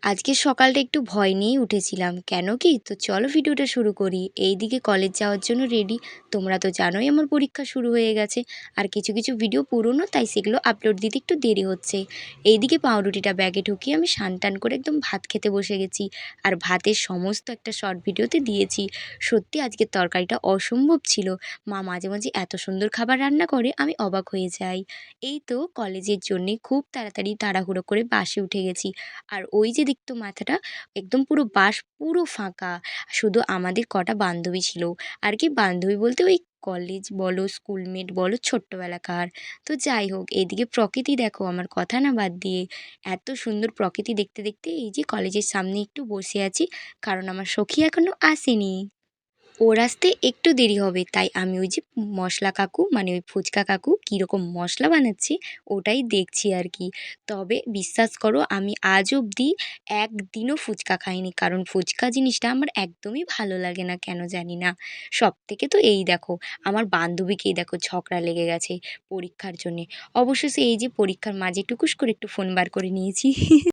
আজকে সকালটা একটু ভয় নিয়েই উঠেছিলাম। কেন কি? তো চলো ভিডিওটা শুরু করি। এইদিকে কলেজ যাওয়ার জন্য রেডি। তোমরা তো জানোই আমার পরীক্ষা শুরু হয়ে গেছে। আর কিছু, কিছু ভিডিও পুরনো, তাই সেগুলো আপলোড দিতে একটু দেরি হচ্ছে। এইদিকে পাউরুটিটা ব্যাগে ঢুকিয়ে আমি স্নান-টান করে একদম ভাত খেতে বসে গেছি। আর ভাতের সমস্ত একটা শর্ট ভিডিওতে দিয়েছি। সত্যি আজকের তরকারিটা অসম্ভব ছিল। মা মাঝে, মাঝে এত সুন্দর খাবার রান্না করে আমি অবাক হয়ে যাই। এই তো কলেজের জন্যে খুব তাড়াতাড়ি তাড়াহুড়ো করে বাসে উঠে গেছি। আর ওই যে দেখতো মাথাটা একদম পুরো বাস পুরো ফাঁকা। শুধু আমাদের কটা বান্ধবী ছিল। আর কি বান্ধবী বলতে ওই কলেজ বলো, স্কুলমেট বলো, ছোট্টবেলাকার। তো যাই হোক, এদিকে প্রকৃতি দেখো, আমার কথা না বাদ দিয়ে। এত সুন্দর প্রকৃতি দেখতে, দেখতে এই যে কলেজের সামনে একটু বসে আছি। কারণ আমার সখী এখনো আসেনি। ওর আসতে একটু দেরি হবে, তাই আমি ওই যে মশলা কাকু মানে ওই ফুচকা কাকু কীরকম মশলা বানাচ্ছে ওটাই দেখছি আর কি। তবে বিশ্বাস করো, আমি আজ অবধি একদিনও ফুচকা খাইনি, কারণ ফুচকা জিনিসটা আমার একদমই ভালো লাগে না, কেন জানি না। সবথেকে তো এই দেখো, আমার বান্ধবীকেই দেখো ঝগড়া লেগে গেছে পরীক্ষার জন্যে। অবশেষে এই যে পরীক্ষার মাঝে টুকুস করে একটু ফোন বার করে নিয়েছি।